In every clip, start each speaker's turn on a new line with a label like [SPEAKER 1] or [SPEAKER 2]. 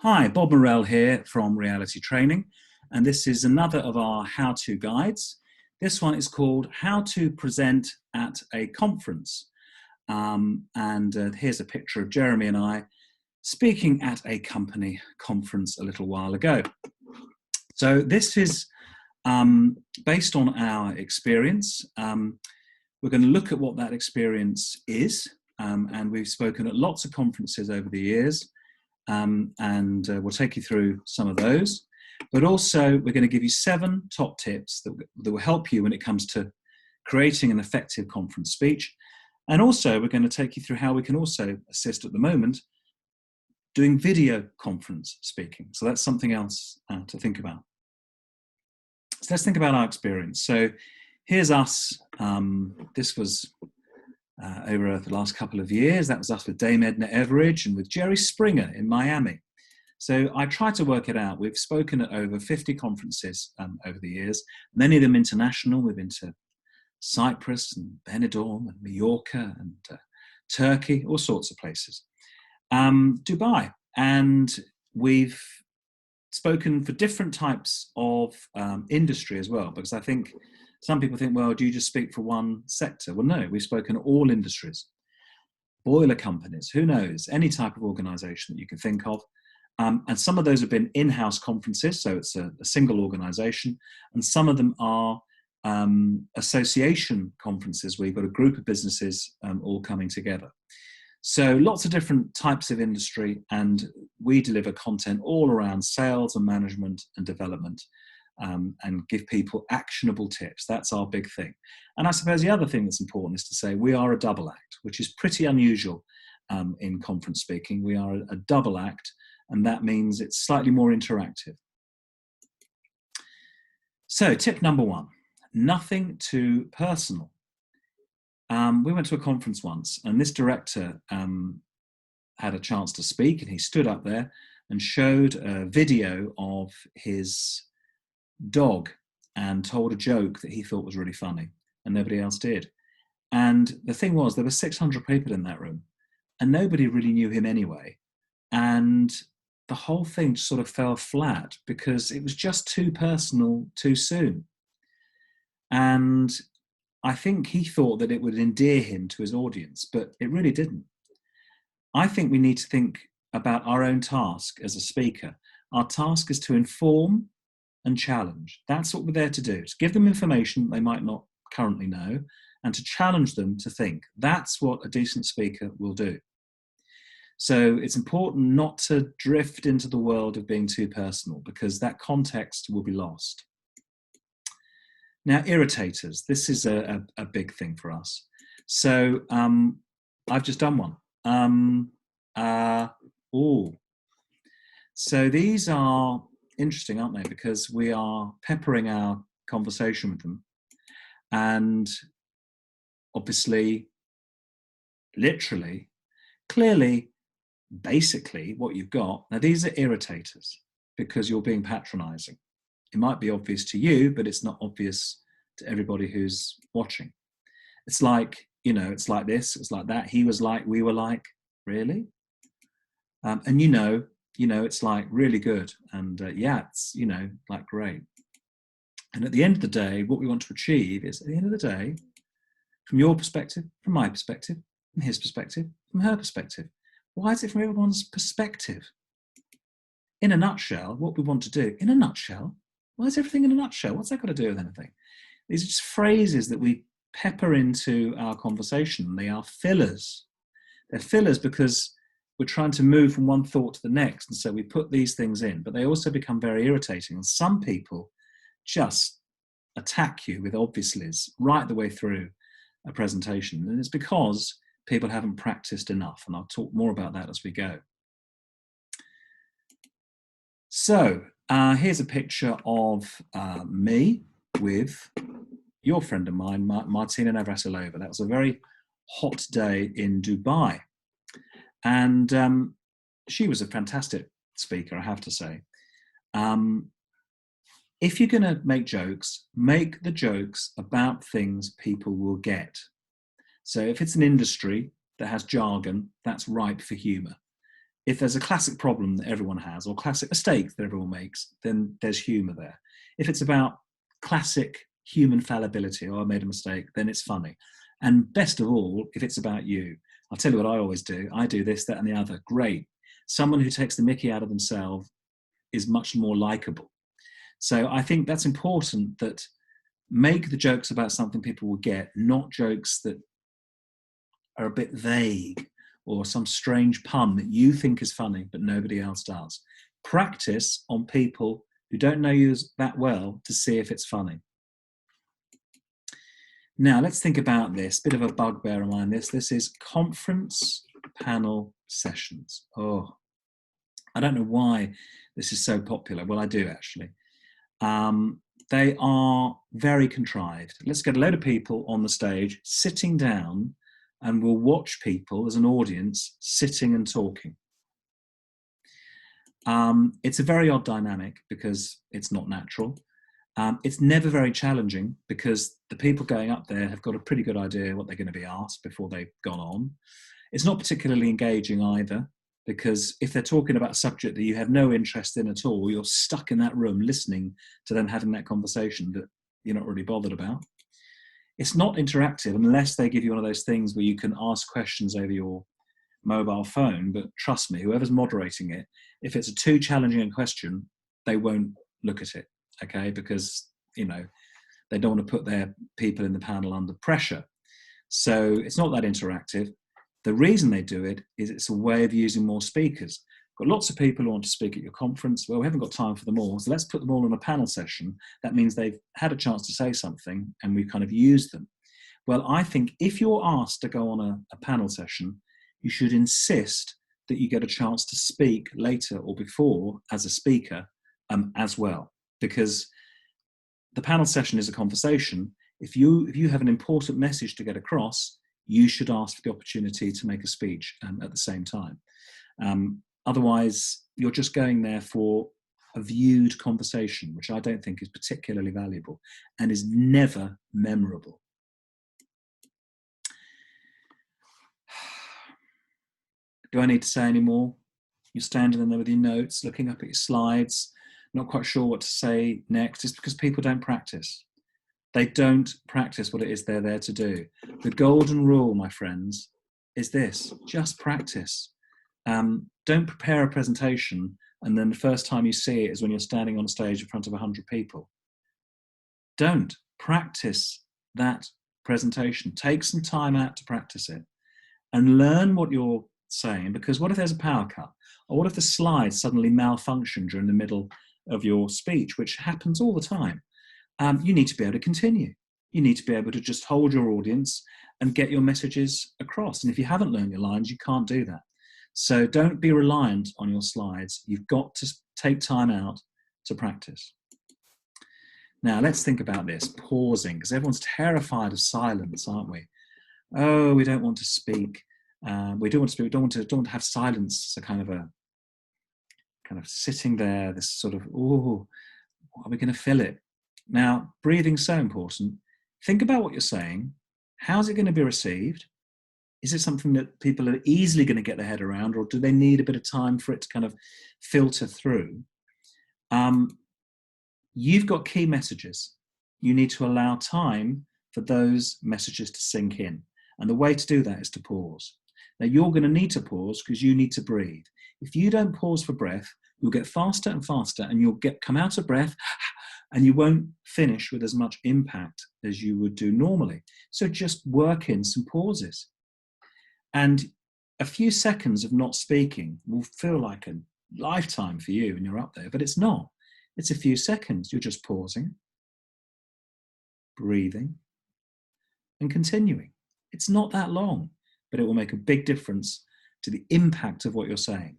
[SPEAKER 1] Hi, Bob Morell here from Reality Training, and this is another of our how-to guides. This one is called How to Present at a Conference. Here's a picture of Jeremy and I speaking at a company conference a little while ago. So this is based on our experience. We're going to look at what that experience is, and we've spoken at lots of conferences over the years. We'll take you through some of those, but also we're going to give you 7 top tips that will help you when it comes to creating an effective conference speech. And also we're going to take you through how we can also assist at the moment doing video conference speaking. So that's something else to think about. So let's think about our experience. So here's us. This was over the last couple of years. That was us with Dame Edna Everage and with Jerry Springer in Miami. So I tried to work it out. We've spoken at over 50 conferences over the years, many of them international. We've been to Cyprus and Benidorm and Mallorca and Turkey, all sorts of places. Dubai. And we've spoken for different types of industry as well, because I think some people think, well, do you just speak for one sector? Well, no, we've spoken all industries, boiler companies, who knows, any type of organization that you can think of. And some of those have been in-house conferences, so it's a single organization, and some of them are association conferences where you've got a group of businesses all coming together. So lots of different types of industry, and we deliver content all around sales and management and development. And give people actionable tips. That's our big thing. And I suppose the other thing that's important is to say we are a double act, which is pretty unusual in conference speaking. We are a double act, and that means it's slightly more interactive. So tip number 1, nothing too personal. We went to a conference once, and this director had a chance to speak, and he stood up there and showed a video of his dog and told a joke that he thought was really funny, and nobody else did. And the thing was, there were 600 people in that room, and nobody really knew him anyway. And the whole thing sort of fell flat because it was just too personal too soon. And I think he thought that it would endear him to his audience, but it really didn't. I think we need to think about our own task as a speaker. Our task is to inform and challenge. That's what we're there to do, to give them information they might not currently know and to challenge them to think. That's what a decent speaker will do. So it's important not to drift into the world of being too personal, because that context will be lost. Now, irritators. This is a big thing for us. So I've just done one. So these are interesting, aren't they? Because we are peppering our conversation with them. And obviously, literally, clearly, basically what you've got, now these are irritators because you're being patronizing. It might be obvious to you, but it's not obvious to everybody who's watching. It's like, it's like this, it's like that. He was like, we were like, really? And it's like really good. And yeah, it's, like great. And at the end of the day, what we want to achieve is, at the end of the day, from your perspective, from my perspective, from his perspective, from her perspective, why is it from everyone's perspective? In a nutshell, what we want to do, in a nutshell, why is everything in a nutshell? What's that got to do with anything? These are just phrases that we pepper into our conversation. They are fillers. They're fillers because we're trying to move from one thought to the next. And so we put these things in, but they also become very irritating. And some people just attack you with obviously's right the way through a presentation. And it's because people haven't practiced enough. And I'll talk more about that as we go. So here's a picture of me with your friend of mine, Martina Navratilova. That was a very hot day in Dubai. And she was a fantastic speaker, I have to say. If you're going to make the jokes about things people will get. So if it's an industry that has jargon, that's ripe for humour. if there's a classic problem that everyone has or classic mistake that everyone makes, then there's humour there. If it's about classic human fallibility, oh, I made a mistake, then it's funny. And best of all, if it's about you, I'll tell you what I always do. I do this, that, and the other. Great. Someone who takes the mickey out of themselves is much more likable. So I think that's important, that make the jokes about something people will get, not jokes that are a bit vague or some strange pun that you think is funny but nobody else does. Practice on people who don't know you that well to see if it's funny. Now let's think about this, bit of a bugbear of mine. This is conference panel sessions. Oh, I don't know why this is so popular. Well, I do actually. They are very contrived. Let's get a load of people on the stage sitting down, and we'll watch people as an audience sitting and talking. It's a very odd dynamic because it's not natural. It's never very challenging because the people going up there have got a pretty good idea what they're going to be asked before they've gone on. It's not particularly engaging either, because if they're talking about a subject that you have no interest in at all, you're stuck in that room listening to them having that conversation that you're not really bothered about. It's not interactive unless they give you one of those things where you can ask questions over your mobile phone, but trust me, whoever's moderating it, if it's a too challenging a question, they won't look at it, okay? Because, you know, they don't want to put their people in the panel under pressure. So it's not that interactive. The reason they do it is it's a way of using more speakers. Got lots of people who want to speak at your conference. Well, we haven't got time for them all, so let's put them all in a panel session. That means they've had a chance to say something and we've kind of used them. Well, I think if you're asked to go on a panel session, you should insist that you get a chance to speak later or before as a speaker as well, because the panel session is a conversation. If you have an important message to get across, you should ask for the opportunity to make a speech at the same time. Otherwise, you're just going there for a viewed conversation, which I don't think is particularly valuable and is never memorable. Do I need to say any more? You're standing there with your notes, looking up at your slides, not quite sure what to say next. It's because people don't practice. They don't practice what it is they're there to do. The golden rule, my friends, is this: just practice. Don't prepare a presentation and then the first time you see it is when you're standing on stage in front of 100 people. Don't practice that presentation. Take some time out to practice it and learn what you're saying, because what if there's a power cut? Or what if the slides suddenly malfunction during the middle of your speech, which happens all the time? You need to be able to continue. You need to be able to just hold your audience and get your messages across. And if you haven't learned your lines, you can't do that. So don't be reliant on your slides. You've got to take time out to practice. Now let's think about this, pausing, because everyone's terrified of silence, aren't we? Oh, we don't want to speak. We don't want to speak. We don't want to have silence. So kind of sitting there, this sort of, oh, are we going to fill it? Now, breathing's so important. Think about what you're saying. How's it going to be received? Is it something that people are easily going to get their head around, or do they need a bit of time for it to kind of filter through? You've got key messages. You need to allow time for those messages to sink in. And the way to do that is to pause. Now, you're going to need to pause because you need to breathe. If you don't pause for breath, you'll get faster and faster and you'll come out of breath and you won't finish with as much impact as you would do normally. So just work in some pauses. And a few seconds of not speaking will feel like a lifetime for you when you're up there, but it's not. It's a few seconds. You're just pausing, breathing, and continuing. It's not that long, but it will make a big difference to the impact of what you're saying.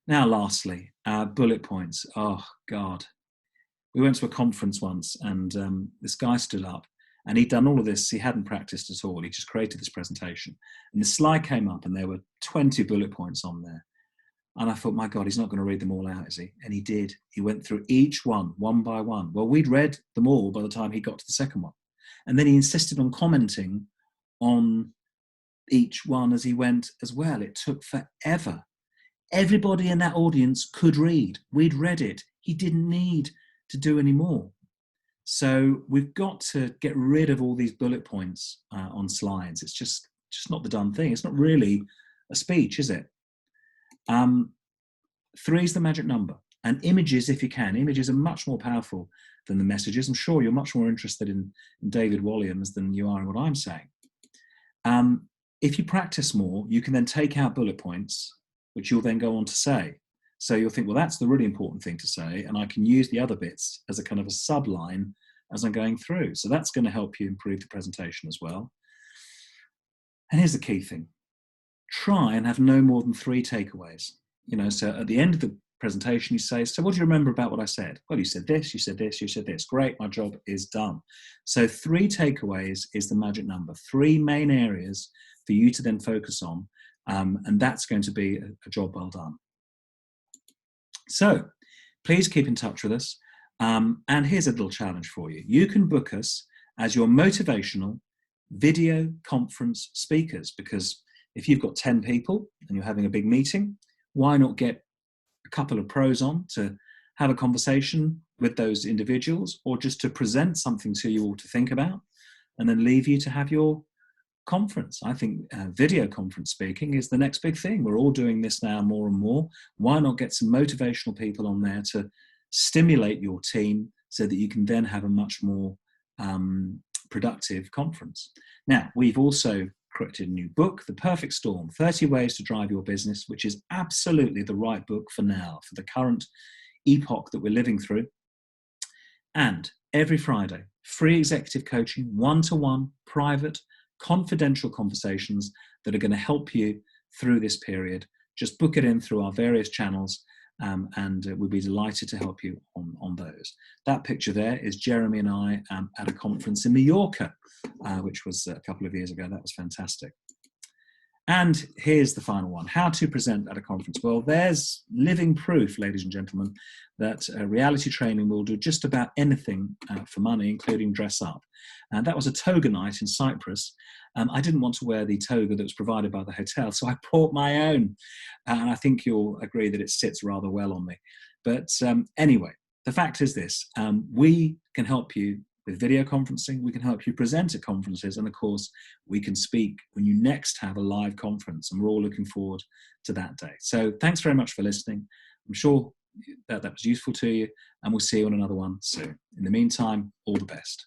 [SPEAKER 1] Now, lastly, bullet points. Oh, God. We went to a conference once and this guy stood up and he'd done all of this. He hadn't practiced at all. He just created this presentation. And the slide came up and there were 20 bullet points on there. And I thought, my God, he's not going to read them all out, is he? And he did. He went through each one by one. Well, we'd read them all by the time he got to the second one. And then he insisted on commenting on each one as he went as well. It took forever. Everybody in that audience could read. We'd read it. He didn't need to do any more. So we've got to get rid of all these bullet points on slides. It's just not the done thing. It's not really a speech, is it? 3 is the magic number. And images, if you can. Images are much more powerful than the messages. I'm sure you're much more interested in David Walliams than you are in what I'm saying. If you practice more, you can then take out bullet points, which you'll then go on to say. So you'll think, well, that's the really important thing to say, and I can use the other bits as a kind of a subline as I'm going through. So that's going to help you improve the presentation as well. And here's the key thing. Try and have no more than 3 takeaways. You know, so at the end of the presentation, you say, so what do you remember about what I said? Well, you said this, you said this, you said this. Great, my job is done. So 3 takeaways is the magic number. 3 main areas for you to then focus on. And that's going to be a job well done. So please keep in touch with us. And here's a little challenge for you. You can book us as your motivational video conference speakers, because if you've got 10 people and you're having a big meeting, why not get a couple of pros on to have a conversation with those individuals, or just to present something to you all to think about, and then leave you to have your conference. I think video conference speaking is the next big thing. We're all doing this now more and more. Why not get some motivational people on there to stimulate your team so that you can then have a much more productive conference. Now, we've also created a new book, The Perfect Storm, 30 Ways to Drive Your Business, which is absolutely the right book for now, for the current epoch that we're living through. And every Friday, free executive coaching, one-to-one, private, confidential conversations that are going to help you through this period. Just book it in through our various channels, and we'll be delighted to help you on those. That picture there is Jeremy and I at a conference in Mallorca, which was a couple of years ago. That was fantastic. And here's the final one, how to present at a conference. Well, there's living proof, ladies and gentlemen, that reality training will do just about anything for money, including dress up. And that was a toga night in Cyprus. I didn't want to wear the toga that was provided by the hotel, so I bought my own. And I think you'll agree that it sits rather well on me. But anyway, the fact is this, we can help you with video conferencing, we can help you present at conferences, and of course, we can speak when you next have a live conference, and we're all looking forward to that day. So thanks very much for listening. I'm sure that was useful to you, and we'll see you on another one soon. In the meantime, all the best.